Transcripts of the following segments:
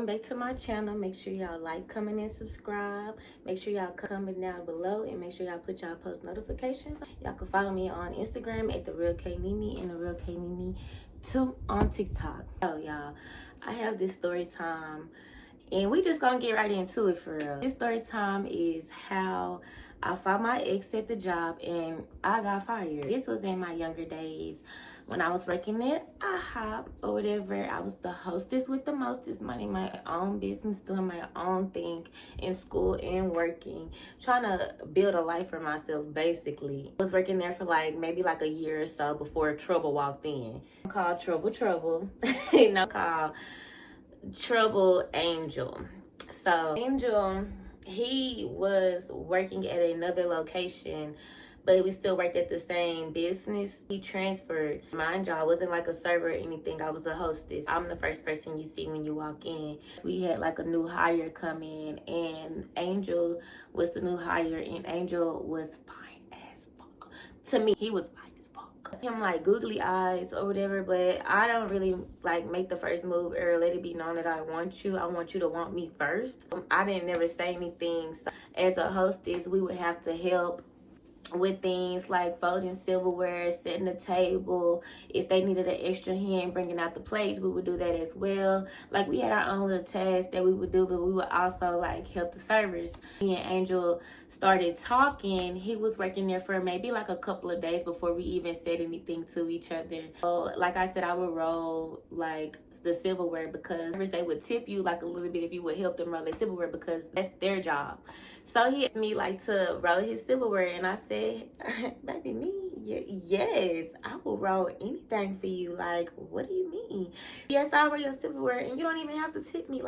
welcome back to my channel. Make sure y'all like, comment, and subscribe. Make sure y'all comment down below and make sure y'all put y'all post notifications. Y'all can follow me on Instagram at therealkenene and therealkenene 2 on TikTok. So y'all, I have this story time and we just gonna get right into it for real. This story time is how I found my ex at the job and I got fired. This was in my younger days when I was working at IHOP or whatever. I was the hostess with the mostest, minding my own business, doing my own thing in school and working, trying to build a life for myself basically. I was working there for maybe a year or so before Trouble walked in. Called Trouble, called Trouble Angel. So Angel, he was working at another location, but we still worked at the same business. He transferred. Mind you, I wasn't a server or anything. I was a hostess. I'm the first person you see when you walk in. We had a new hire come in, and Angel was the new hire, and Angel was fine as fuck. To me, he was fine. Him googly eyes or whatever, but I don't really make the first move or let it be known that I want you to want me first. I didn't never say anything. So as a hostess, we would have to help with things like folding silverware, setting the table. If they needed an extra hand bringing out the plates, we would do that as well. We had our own little tasks that we would do, but we would also help the servers. Me and Angel started talking. He was working there for maybe a couple of days before we even said anything to each other. So like I said, I would roll the silverware because they would tip you a little bit if you would help them roll the silverware because that's their job. So he asked me to roll his silverware, and I said, baby, me? Yes, I will roll anything for you. What do you mean? Yes, I'll roll your silverware, and you don't even have to tip me.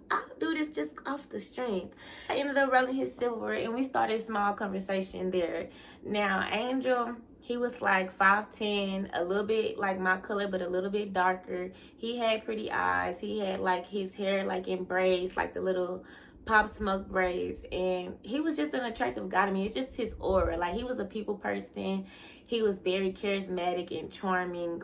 I'll do this just off the strength. I ended up rolling his silverware, and we started a small conversation there. Now, Angel, he was 5'10", a little bit my color, but a little bit darker. He had pretty eyes. He had his hair in braids, the little Pop Smoke braids, and he was just an attractive guy to me. It's just his aura. He was a people person. He was very charismatic and charming,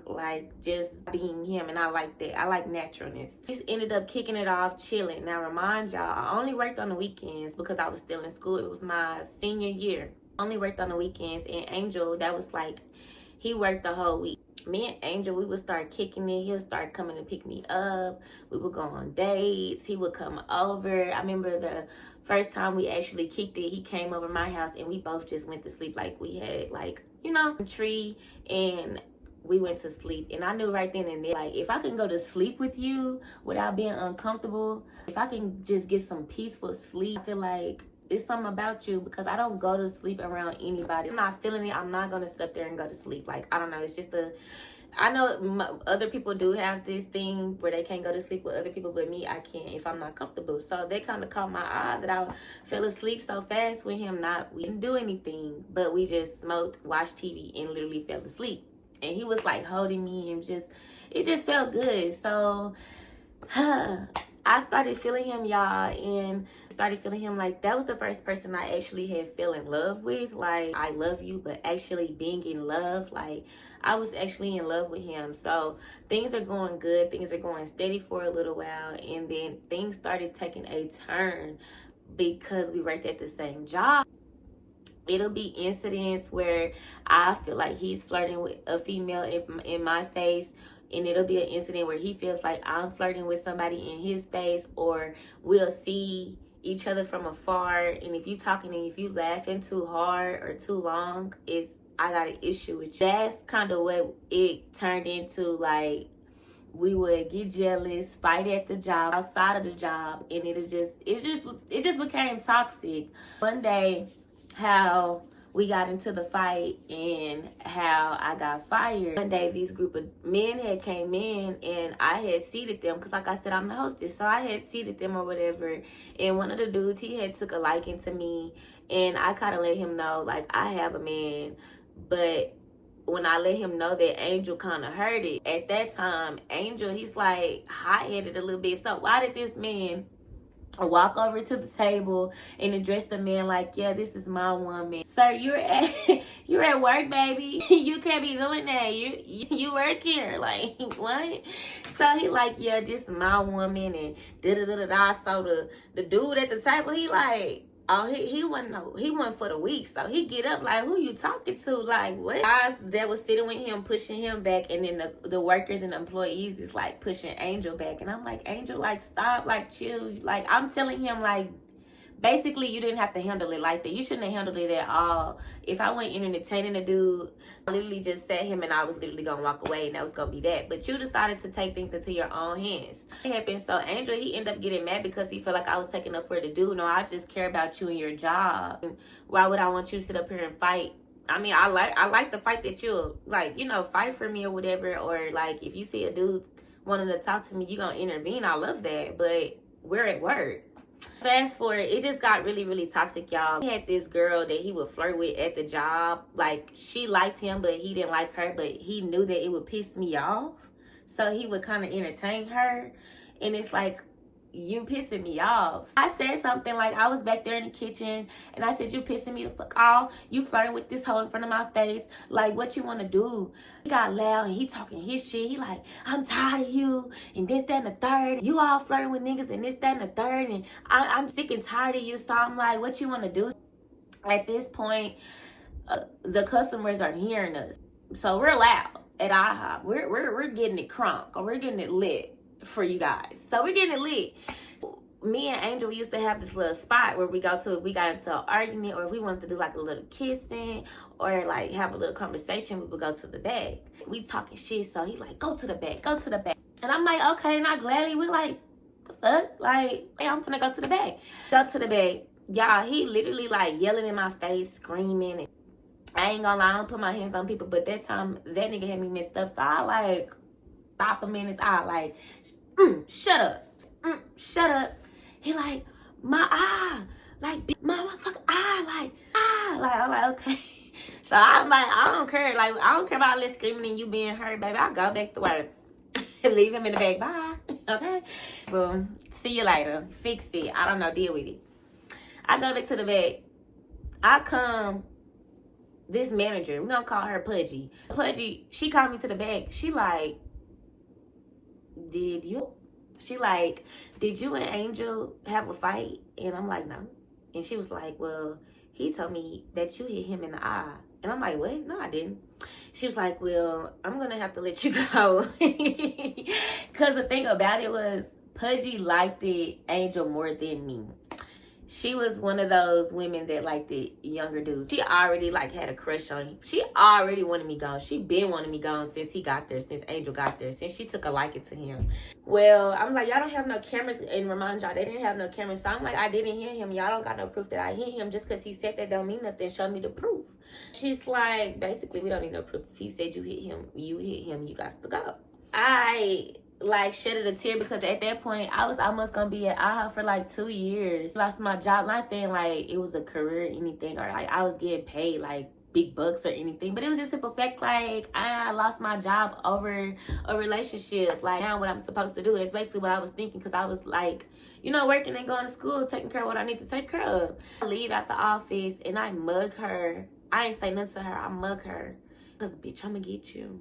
just being him, and I like that. I like naturalness. He ended up kicking it off, chilling. Now, remind y'all, I only worked on the weekends because I was still in school. It was my senior year. Only worked on the weekends, and Angel, that was he worked the whole week. Me and Angel, we would start kicking it. He'll start coming to pick me up. We would go on dates. He would come over. I remember the first time we actually kicked it, he came over my house and we both just went to sleep. We had a tree, and we went to sleep. And I knew right then and there, if I can go to sleep with you without being uncomfortable, if I can just get some peaceful sleep, I feel it's something about you because I don't go to sleep around anybody. I'm not feeling it. I'm not going to sit up there and go to sleep. I don't know. It's just I know other people do have this thing where they can't go to sleep with other people, but me, I can't if I'm not comfortable. So they kind of caught my eye that I fell asleep so fast with him. We didn't do anything, but we just smoked, watched TV, and literally fell asleep. And he was holding me, and it just felt good. So, I started feeling him, y'all, and started feeling him that was the first person I actually had fell in love with. I love you, but actually being in love, I was actually in love with him. So things are going good. Things are going steady for a little while, and then things started taking a turn because we worked at the same job. It'll be incidents where I feel he's flirting with a female in my face, and it'll be an incident where he feels I'm flirting with somebody in his face, or we'll see each other from afar, and if you talking and if you laughing too hard or too long, I got an issue with you. That's kind of what it turned into. We would get jealous, fight at the job, outside of the job, and it just became toxic. One day, how we got into the fight and how I got fired. One day, these group of men had came in, and I had seated them because, like I said, I'm the hostess. So I had seated them or whatever. And one of the dudes, he had took a liking to me, and I kind of let him know, I have a man. But when I let him know that, Angel kind of heard it. At that time, Angel, he's hot-headed a little bit. So why did this man walk over to the table and address the man yeah, this is my woman. Sir, You're at work, baby. You can't be doing that. You work here. Like, what? So he like, yeah, this is my woman and da-da-da-da-da. So the dude at the table, he like, oh, he wasn't for the week. So he get up like, who you talking to? Like, what? Guys that was sitting with him, pushing him back, and then the workers and the employees is like pushing Angel back. And I'm like, Angel, like, stop, like, chill. Like, I'm telling him, like, basically, you didn't have to handle it like that. You shouldn't have handled it at all. If I went in entertaining the dude, I literally just sat him and I was literally going to walk away and that was going to be that. But you decided to take things into your own hands. It happened. So Angel, he ended up getting mad because he felt like I was taking up for the dude. No, I just care about you and your job. Why would I want you to sit up here and fight? I mean, I like the fight that you'll, like, you know, fight for me or whatever. Or, like, if you see a dude wanting to talk to me, you're going to intervene. I love that. But we're at work. Fast forward, it just got really, really toxic, y'all. He had this girl that he would flirt with at the job. Like, she liked him, but he didn't like her. But he knew that it would piss me off. So he would kind of entertain her. And it's like, you pissing me off. I said something like, I was back there in the kitchen and I said, you pissing me the fuck off. You flirting with this hoe in front of my face. Like, what you want to do? He got loud and he talking his shit. He like, I'm tired of you and this, that, and the third. You all flirting with niggas and this, that, and the third. And I'm sick and tired of you. So I'm like, what you want to do? At this point, the customers are hearing us. So we're loud at IHOP. We're getting it crunk or we're getting it lit for you guys. So we're getting it lit. Me and Angel, we used to have this little spot where we go to if we got into an argument or if we wanted to do like a little kissing or like have a little conversation, we would go to the back. We talking shit, so he like, go to the back, go to the back. And I'm like, okay, and I gladly, we like, the fuck? Like, hey, I'm finna go to the back. Go to the back. Y'all, he literally like yelling in my face, screaming. And I ain't gonna lie, I don't put my hands on people, but that time, that nigga had me messed up. So I like, stop him in his eye, like, shut up. Shut up. He like, my eye. Like, my motherfucking eye. Like, ah. Like, I'm like, okay. So I'm like, I don't care. Like, I don't care about all this screaming and you being hurt, baby. I'll go back to work. Leave him in the back. Bye. Okay? Well, see you later. Fix it. I don't know. Deal with it. I go back to the back. I come. This manager, we're gonna call her Pudgy. Pudgy, she called me to the back. She like, did you and Angel have a fight? And I'm like, no. And she was like, well, he told me that you hit him in the eye. And I'm like, what? No, I didn't. She was like, well, I'm going to have to let you go. Because the thing about it was, Pudgy liked the Angel more than me. She was one of those women that liked the younger dudes. She already like had a crush on him. She already wanted me gone. She been wanting me gone since he got there, since Angel got there, since she took a liking to him. Well, I'm like, y'all don't have no cameras, and remind y'all, they didn't have no cameras. So I'm like, I didn't hit him. Y'all don't got no proof that I hit him. Just because he said that don't mean nothing. Show me the proof. She's like, basically, we don't need no proof. If he said you hit him, you got to go. I like shedded a tear because at that point I was almost gonna be at IHOP for like 2 years. Lost my job. Not saying like it was a career or anything or like I was getting paid like big bucks or anything, but it was just simple fact like I lost my job over a relationship. Like now what I'm supposed to do. That's basically what I was thinking because I was like, you know, working and going to school, taking care of what I need to take care of. I leave out the office and I mug her. I ain't say nothing to her. I mug her because bitch, I'ma get you.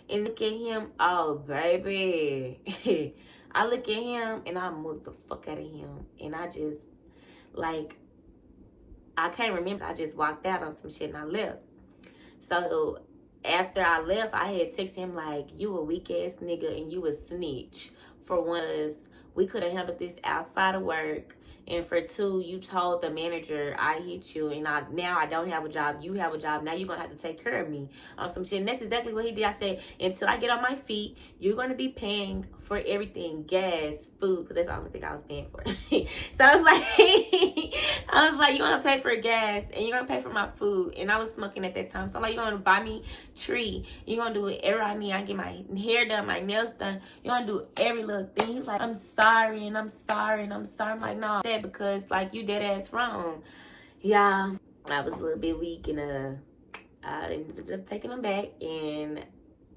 And look at him, oh baby. I look at him and I mug the fuck out of him. And I just, like, I can't remember. I just walked out on some shit and I left. So after I left, I had texted him like, you a weak ass nigga and you a snitch. For one, we could have handled this outside of work. And for two, you told the manager I hit you and now I don't have a job. You have a job. Now you're going to have to take care of me on some shit. And that's exactly what he did. I said, until I get on my feet, you're going to be paying for everything. Gas, food, because that's the only thing I was paying for. So I was like, you're going to pay for gas and you're going to pay for my food. And I was smoking at that time. So I'm like, you're going to buy me tree. You're going to do whatever I need. I get my hair done, my nails done. You're going to do every little thing. He's like, I'm sorry and I'm sorry and I'm sorry. I'm like, no. Because like you dead ass wrong. Yeah, I was a little bit weak and I ended up taking them back and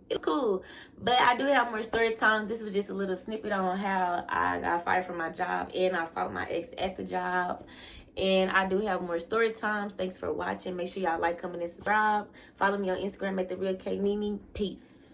it's cool. But I do have more story time. This was just a little snippet on how I got fired from my job and I fought my ex at the job And I do have more story times. Thanks for watching. Make sure y'all like, comment, and subscribe. Follow me on Instagram at therealkenene. Peace.